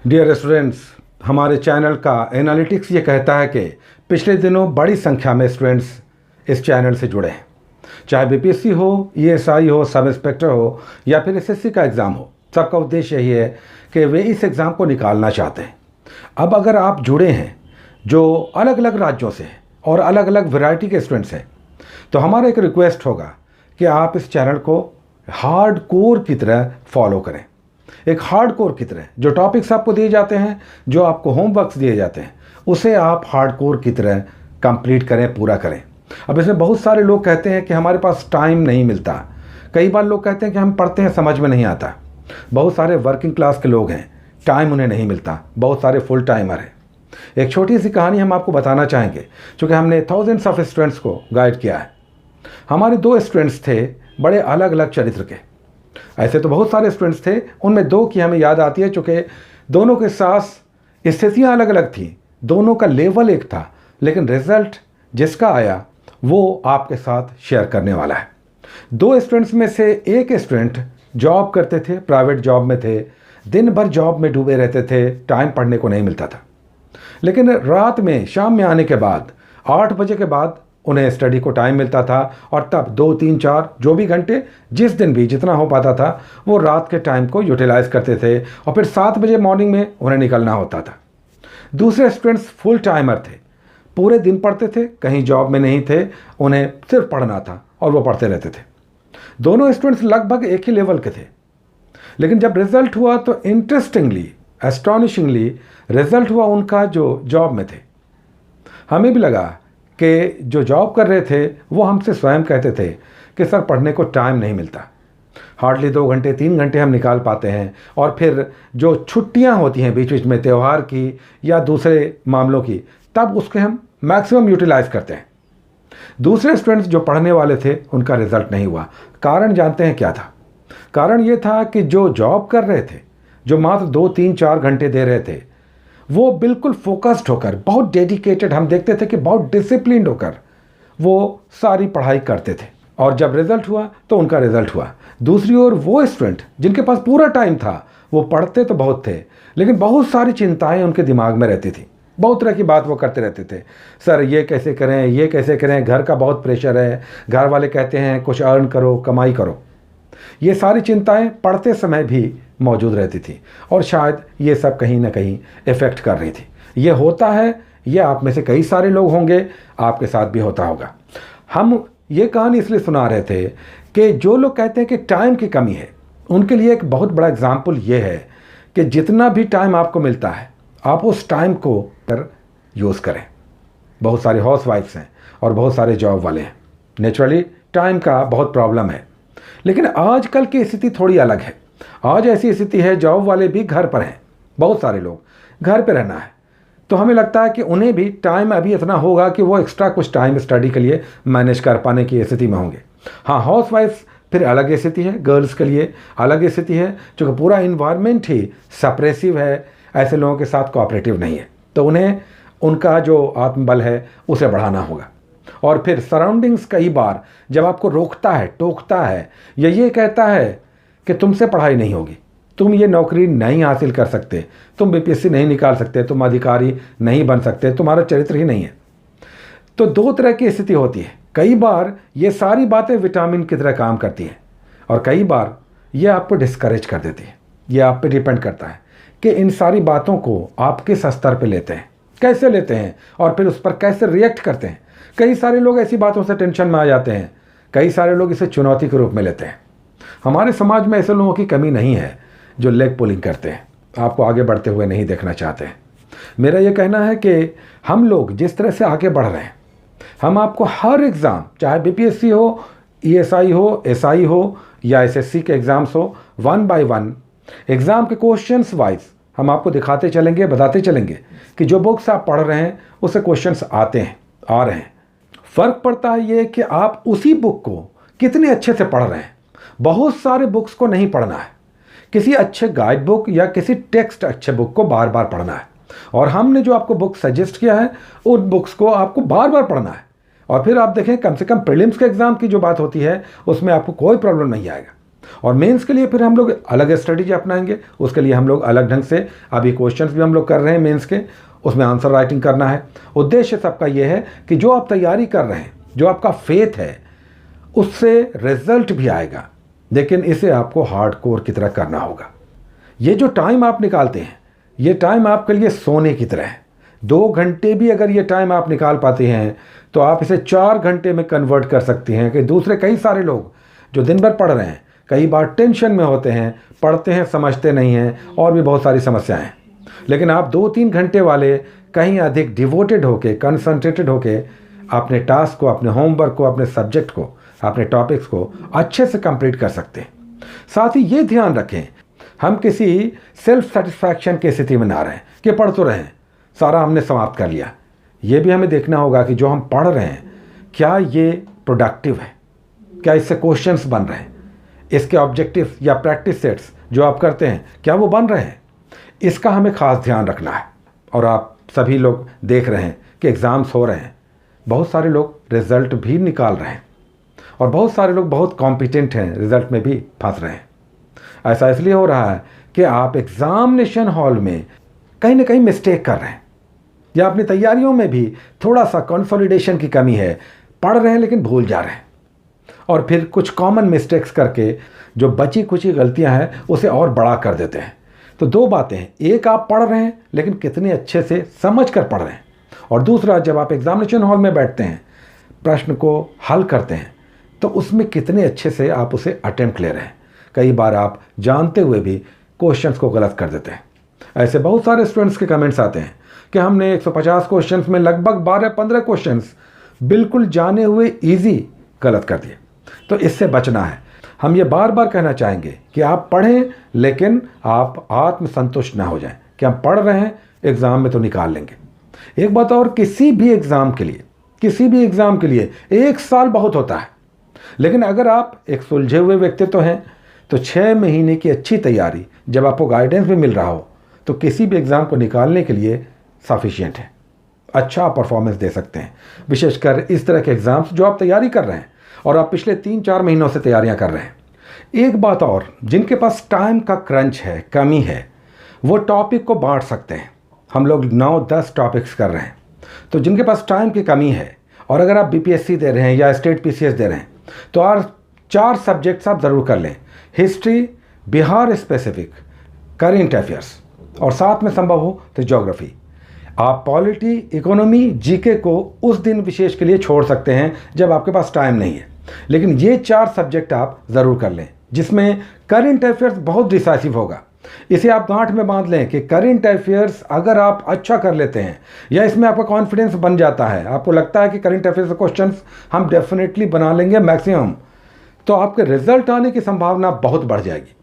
Dear students, हमारे channel का analytics ये कहता है कि पिछले दिनों बड़ी संख्या में स्टूडेंट्स इस चैनल से जुड़े हैं। चाहे बीपीएससी हो, ईएसआई हो, सब इंस्पेक्टर हो या फिर एसएससी का एग्ज़ाम हो, सबका उद्देश्य यही है कि वे इस एग्ज़ाम को निकालना चाहते हैं। अब अगर आप जुड़े हैं जो अलग अलग राज्यों से हैं और अलग अलग वैरायटी के स्टूडेंट्स हैं, तो हमारा एक रिक्वेस्ट होगा कि आप इस चैनल को हार्ड कोर की तरह फॉलो करें। एक हार्ड कोर की तरह जो टॉपिक्स आपको दिए जाते हैं, जो आपको होमवर्क्स दिए जाते हैं, उसे आप हार्ड कोर की तरह कंप्लीट करें, पूरा करें। अब इसमें बहुत सारे लोग कहते हैं कि हमारे पास टाइम नहीं मिलता। कई बार लोग कहते हैं कि हम पढ़ते हैं, समझ में नहीं आता। बहुत सारे वर्किंग क्लास के लोग हैं, टाइम उन्हें नहीं मिलता। बहुत सारे फुल टाइमर हैं। एक छोटी सी कहानी हम आपको बताना चाहेंगे, चूँकि हमने थाउजेंड्स ऑफ स्टूडेंट्स को गाइड किया है। हमारे दो स्टूडेंट्स थे, बड़े अलग अलग चरित्र के। ऐसे तो बहुत सारे स्टूडेंट्स थे, उनमें दो की हमें याद आती है, चूँकि दोनों के साथ स्थितियाँ अलग अलग थी, दोनों का लेवल एक था, लेकिन रिजल्ट जिसका आया वो आपके साथ शेयर करने वाला है। दो स्टूडेंट्स में से एक स्टूडेंट जॉब करते थे, प्राइवेट जॉब में थे, दिन भर जॉब में डूबे रहते थे, टाइम पढ़ने को नहीं मिलता था। लेकिन रात में, शाम में आने के बाद 8 बजे के बाद उन्हें स्टडी को टाइम मिलता था, और तब 2, 3, 4 जो भी घंटे, जिस दिन भी जितना हो पाता था, वो रात के टाइम को यूटिलाइज करते थे, और फिर 7 बजे मॉर्निंग में उन्हें निकलना होता था। दूसरे स्टूडेंट्स फुल टाइमर थे, पूरे दिन पढ़ते थे, कहीं जॉब में नहीं थे, उन्हें सिर्फ पढ़ना था और वो पढ़ते रहते थे। दोनों स्टूडेंट्स लगभग एक ही लेवल के थे। लेकिन जब रिजल्ट हुआ तो इंटरेस्टिंगली, एस्टॉनिशिंगली रिजल्ट हुआ उनका जो जॉब में थे। हमें भी लगा कि जो जॉब कर रहे थे वो हमसे स्वयं कहते थे कि सर पढ़ने को टाइम नहीं मिलता, हार्डली 2 घंटे 3 घंटे हम निकाल पाते हैं, और फिर जो छुट्टियां होती हैं बीच बीच में, त्यौहार की या दूसरे मामलों की, तब उसके हम मैक्सिमम यूटिलाइज करते हैं। दूसरे स्टूडेंट्स जो पढ़ने वाले थे, उनका रिजल्ट नहीं हुआ। कारण जानते हैं क्या था? कारण ये था कि जो जॉब कर रहे थे, जो मात्र 2, 3, 4 घंटे दे रहे थे, वो बिल्कुल फोकस्ड होकर, बहुत डेडिकेटेड, हम देखते थे कि बहुत डिसिप्लिन्ड होकर वो सारी पढ़ाई करते थे, और जब रिजल्ट हुआ तो उनका रिजल्ट हुआ। दूसरी ओर वो स्टूडेंट जिनके पास पूरा टाइम था, वो पढ़ते तो बहुत थे, लेकिन बहुत सारी चिंताएं उनके दिमाग में रहती थी। बहुत तरह की बात वो करते रहते थे, सर ये कैसे करें, ये कैसे करें, घर का बहुत प्रेशर है, घर वाले कहते हैं कुछ अर्न करो, कमाई करो। ये सारी चिंताएं पढ़ते समय भी मौजूद रहती थी, और शायद ये सब कहीं ना कहीं इफ़ेक्ट कर रही थी। ये होता है, ये आप में से कई सारे लोग होंगे, आपके साथ भी होता होगा। हम ये कहानी इसलिए सुना रहे थे कि जो लोग कहते हैं कि टाइम की कमी है, उनके लिए एक बहुत बड़ा एग्जाम्पल ये है कि जितना भी टाइम आपको मिलता है, आप उस टाइम को पर यूज़ करें। बहुत सारे हाउस वाइफ्स हैं और बहुत सारे जॉब वाले हैं। नेचुरली टाइम का बहुत प्रॉब्लम है, लेकिन आजकल की स्थिति थोड़ी अलग है। आज ऐसी स्थिति है, जॉब वाले भी घर पर हैं, बहुत सारे लोग घर पर रहना है, तो हमें लगता है कि उन्हें भी टाइम अभी इतना होगा कि वो एक्स्ट्रा कुछ टाइम स्टडी के लिए मैनेज कर पाने की स्थिति में होंगे। हाँ, हाउस वाइफ्स फिर अलग स्थिति है, गर्ल्स के लिए अलग स्थिति है, क्योंकि पूरा इन्वायरमेंट ही सप्रेसिव है, ऐसे लोगों के साथ कोऑपरेटिव नहीं है, तो उन्हें उनका जो आत्मबल है उसे बढ़ाना होगा। और फिर सराउंडिंग्स कई बार जब आपको रोकता है, टोकता है, या ये कहता है कि तुमसे पढ़ाई नहीं होगी, तुम ये नौकरी नहीं हासिल कर सकते, तुम बीपीएससी नहीं निकाल सकते, तुम अधिकारी नहीं बन सकते, तुम्हारा चरित्र ही नहीं है। तो दो तरह की स्थिति होती है। कई बार ये सारी बातें विटामिन की तरह काम करती हैं, और कई बार ये आपको डिस्करेज कर देती है। ये आप पे डिपेंड करता है कि इन सारी बातों को आप किस स्तर पे लेते हैं, कैसे लेते हैं, और फिर उस पर कैसे रिएक्ट करते हैं। कई सारे लोग ऐसी बातों से टेंशन में आ जाते हैं, कई सारे लोग इसे चुनौती के रूप में लेते हैं। हमारे समाज में ऐसे लोगों की कमी नहीं है जो लेग पुलिंग करते हैं, आपको आगे बढ़ते हुए नहीं देखना चाहते हैं। मेरा ये कहना है कि हम लोग जिस तरह से आगे बढ़ रहे हैं, हम आपको हर एग्ज़ाम, चाहे बीपीएससी हो, ईएसआई हो, एसआई हो या एसएससी के एग्ज़ाम्स हो, 1 बाय 1 एग्ज़ाम के क्वेश्चंस वाइज हम आपको दिखाते चलेंगे, बताते चलेंगे कि जो बुक्स आप पढ़ रहे हैं उससे क्वेश्चंस आते हैं, आ रहे हैं। फ़र्क पड़ता है ये कि आप उसी बुक को कितने अच्छे से पढ़ रहे हैं। बहुत सारे बुक्स को नहीं पढ़ना है, किसी अच्छे गाइड बुक या किसी टेक्स्ट अच्छे बुक को बार बार पढ़ना है, और हमने जो आपको बुक सजेस्ट किया है उन बुक्स को आपको बार बार पढ़ना है। और फिर आप देखें, कम से कम प्रीलिम्स के एग्ज़ाम की जो बात होती है उसमें आपको कोई प्रॉब्लम नहीं आएगा। और मेंस के लिए फिर हम लोग अलग स्ट्रेटजी अपनाएंगे। उसके लिए हम लोग अलग ढंग से अभी क्वेश्चंस भी हम लोग कर रहे हैं मेंस के, उसमें आंसर राइटिंग करना है। उद्देश्य सबका ये है कि जो आप तैयारी कर रहे हैं, जो आपका फेथ है, उससे रिजल्ट भी आएगा, लेकिन इसे आपको हार्ड कोर की तरह करना होगा। ये जो टाइम आप निकालते हैं, ये टाइम आपके लिए सोने की तरह है। 2 घंटे भी अगर ये टाइम आप निकाल पाते हैं तो आप इसे 4 घंटे में कन्वर्ट कर सकते हैं। कि दूसरे कई सारे लोग जो दिन भर पढ़ रहे हैं, कई बार टेंशन में होते हैं, पढ़ते हैं, समझते नहीं हैं, और भी बहुत सारी समस्याएं हैं, लेकिन आप 2-3 घंटे वाले कहीं अधिक डिवोटेड होके, कंसंट्रेटेड होके अपने टास्क को, अपने होमवर्क को, अपने सब्जेक्ट को, अपने टॉपिक्स को अच्छे से कंप्लीट कर सकते हैं। साथ ही ये ध्यान रखें, हम किसी सेल्फ सेटिस्फैक्शन की स्थिति में ना रहें कि पढ़ तो रहे हैं, सारा हमने समाप्त कर लिया। ये भी हमें देखना होगा कि जो हम पढ़ रहे हैं, क्या ये प्रोडक्टिव है, क्या इससे क्वेश्चंस बन रहे हैं, इसके ऑब्जेक्टिव या प्रैक्टिस सेट्स जो आप करते हैं, क्या वो बन रहे हैं, इसका हमें खास ध्यान रखना है। और आप सभी लोग देख रहे हैं कि एग्ज़ाम्स हो रहे हैं, बहुत सारे लोग रिज़ल्ट भी निकाल रहे हैं, और बहुत सारे लोग बहुत कॉम्पिटेंट हैं, रिज़ल्ट में भी फंस रहे हैं। ऐसा इसलिए हो रहा है कि आप एग्ज़ामिनेशन हॉल में कहीं ना कहीं मिस्टेक कर रहे हैं, या अपनी तैयारियों में भी थोड़ा सा कंसोलिडेशन की कमी है, पढ़ रहे हैं लेकिन भूल जा रहे हैं, और फिर कुछ कॉमन मिस्टेक्स करके जो बची कुची गलतियां हैं उसे और बड़ा कर देते हैं। तो 2 बातें हैं, एक आप पढ़ रहे हैं लेकिन कितने अच्छे से समझ कर पढ़ रहे हैं, और दूसरा जब आप एग्जामिनेशन हॉल में बैठते हैं, प्रश्न को हल करते हैं, तो उसमें कितने अच्छे से आप उसे अटेम्प्ट ले रहे हैं। कई बार आप जानते हुए भी क्वेश्चंस को गलत कर देते हैं। ऐसे बहुत सारे स्टूडेंट्स के कमेंट्स आते हैं कि हमने 150 क्वेश्चंस में लगभग 12-15 क्वेश्चंस बिल्कुल जाने हुए इजी गलत कर दिए। तो इससे बचना है। हम ये बार बार कहना चाहेंगे कि आप पढ़ें, लेकिन आप आत्मसंतुष्ट ना हो जाएं कि हम पढ़ रहे हैं, एग्ज़ाम में तो निकाल लेंगे। एक बात और, किसी भी एग्ज़ाम के लिए 1 साल बहुत होता है, लेकिन अगर आप एक सुलझे हुए व्यक्तित्व हैं तो 6 महीने की अच्छी तैयारी, जब आपको गाइडेंस भी मिल रहा हो, तो किसी भी एग्ज़ाम को निकालने के लिए सफिशिएंट है। अच्छा परफॉर्मेंस दे सकते हैं, विशेषकर इस तरह के एग्ज़ाम्स जो आप तैयारी कर रहे हैं और आप पिछले 3-4 महीनों से तैयारियां कर रहे हैं। एक बात और, जिनके पास टाइम का क्रंच है, कमी है, वो टॉपिक को बांट सकते हैं। हम लोग 9-10 टॉपिक्स कर रहे हैं, तो जिनके पास टाइम की कमी है, और अगर आप बीपीएससी दे रहे हैं या स्टेट पीसीएस दे रहे हैं, तो 4 सब्जेक्ट्स आप ज़रूर कर लें। History, Bihar specific, current affairs, और साथ में संभव हो तो ज्योग्राफी। आप पॉलिटी, इकोनॉमी, जीके को उस दिन विशेष के लिए छोड़ सकते हैं जब आपके पास टाइम नहीं है, लेकिन ये 4 सब्जेक्ट आप ज़रूर कर लें, जिसमें करेंट अफेयर्स बहुत डिसाइसिव होगा। इसे आप गांठ में बांध लें कि करेंट अफेयर्स अगर आप अच्छा कर लेते हैं, या इसमें आपका कॉन्फिडेंस बन जाता है, आपको लगता है कि करेंट अफेयर्स के क्वेश्चंस हम डेफिनेटली बना लेंगे मैक्सिमम, तो आपके रिजल्ट आने की संभावना बहुत बढ़ जाएगी।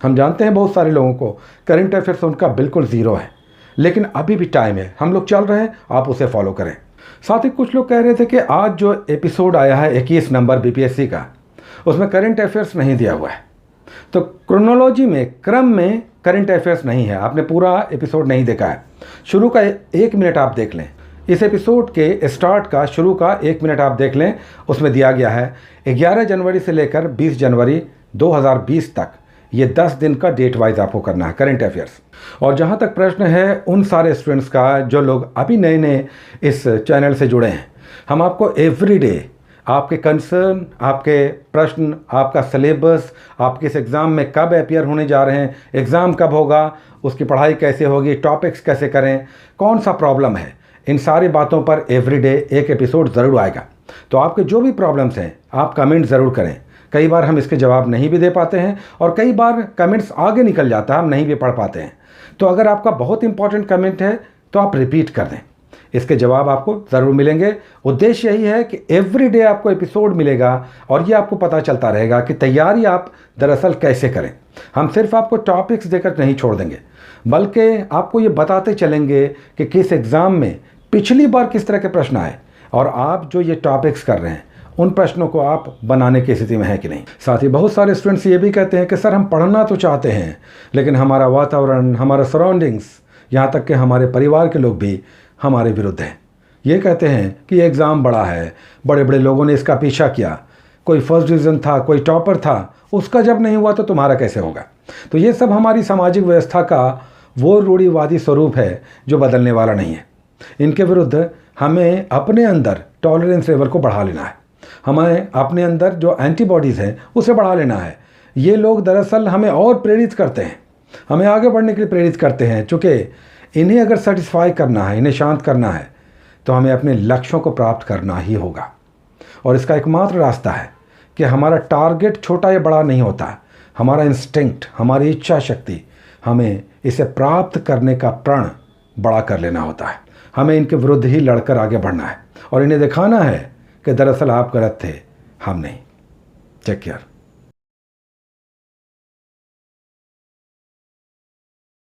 हम जानते हैं बहुत सारे लोगों को करेंट अफेयर्स उनका बिल्कुल ज़ीरो है, लेकिन अभी भी टाइम है, हम लोग चल रहे हैं, आप उसे फॉलो करें। साथ ही कुछ लोग कह रहे थे कि आज जो एपिसोड आया है 21 नंबर बीपीएससी का, उसमें करंट अफेयर्स नहीं दिया हुआ है। तो क्रोनोलॉजी में, क्रम में करंट अफेयर्स नहीं है, आपने पूरा एपिसोड नहीं देखा है। शुरू का 1 मिनट आप देख लें, इस एपिसोड के स्टार्ट का शुरू का 1 मिनट आप देख लें, उसमें दिया गया है 11 जनवरी से लेकर 20 जनवरी 2020 तक, ये 10 दिन का डेट वाइज आपको करना है करंट अफेयर्स। और जहाँ तक प्रश्न है उन सारे स्टूडेंट्स का जो लोग अभी नए नए इस चैनल से जुड़े हैं, हम आपको एवरीडे आपके कंसर्न, आपके प्रश्न, आपका सिलेबस, आपके इस एग्ज़ाम में कब अपियर होने जा रहे हैं, एग्ज़ाम कब होगा, उसकी पढ़ाई कैसे होगी, टॉपिक्स कैसे करें, कौन सा प्रॉब्लम है, इन सारी बातों पर एवरीडे एक एपिसोड ज़रूर आएगा। तो आपके जो भी प्रॉब्लम्स हैं आप कमेंट ज़रूर करें। कई बार हम इसके जवाब नहीं भी दे पाते हैं, और कई बार कमेंट्स आगे निकल जाता है, हम नहीं भी पढ़ पाते हैं। तो अगर आपका बहुत इंपॉर्टेंट कमेंट है तो आप रिपीट कर दें, इसके जवाब आपको ज़रूर मिलेंगे। उद्देश्य यही है कि एवरीडे आपको एपिसोड मिलेगा, और ये आपको पता चलता रहेगा कि तैयारी आप दरअसल कैसे करें। हम सिर्फ आपको टॉपिक्स देकर नहीं छोड़ देंगे, बल्कि आपको ये बताते चलेंगे कि किस एग्ज़ाम में पिछली बार किस तरह के प्रश्न आए, और आप जो ये टॉपिक्स कर रहे हैं उन प्रश्नों को आप बनाने की स्थिति में है कि नहीं। साथ ही बहुत सारे स्टूडेंट्स ये भी कहते हैं कि सर हम पढ़ना तो चाहते हैं, लेकिन हमारा वातावरण, हमारा सराउंडिंग्स, यहाँ तक कि हमारे परिवार के लोग भी हमारे विरुद्ध हैं। ये कहते हैं कि एग्ज़ाम बड़ा है, बड़े बड़े लोगों ने इसका पीछा किया, कोई फर्स्ट डिवीज़न था, कोई टॉपर था, उसका जब नहीं हुआ तो तुम्हारा कैसे होगा। तो ये सब हमारी सामाजिक व्यवस्था का वो रूढ़िवादी स्वरूप है जो बदलने वाला नहीं है। इनके विरुद्ध हमें अपने अंदर टॉलरेंस लेवल को बढ़ा लेना है। हमें अपने अंदर जो एंटीबॉडीज़ हैं उसे बढ़ा लेना है। ये लोग दरअसल हमें और प्रेरित करते हैं, हमें आगे बढ़ने के लिए प्रेरित करते हैं। चूँकि इन्हें अगर सेटिस्फाई करना है, इन्हें शांत करना है, तो हमें अपने लक्ष्यों को प्राप्त करना ही होगा। और इसका एकमात्र रास्ता है कि हमारा टारगेट छोटा या बड़ा नहीं होता, हमारा इंस्टिंक्ट, हमारी इच्छा शक्ति, हमें इसे प्राप्त करने का प्रण बड़ा कर लेना होता है। हमें इनके विरुद्ध ही लड़कर आगे बढ़ना है और इन्हें दिखाना है कि दरअसल आप गलत थे, हम नहीं। Take care.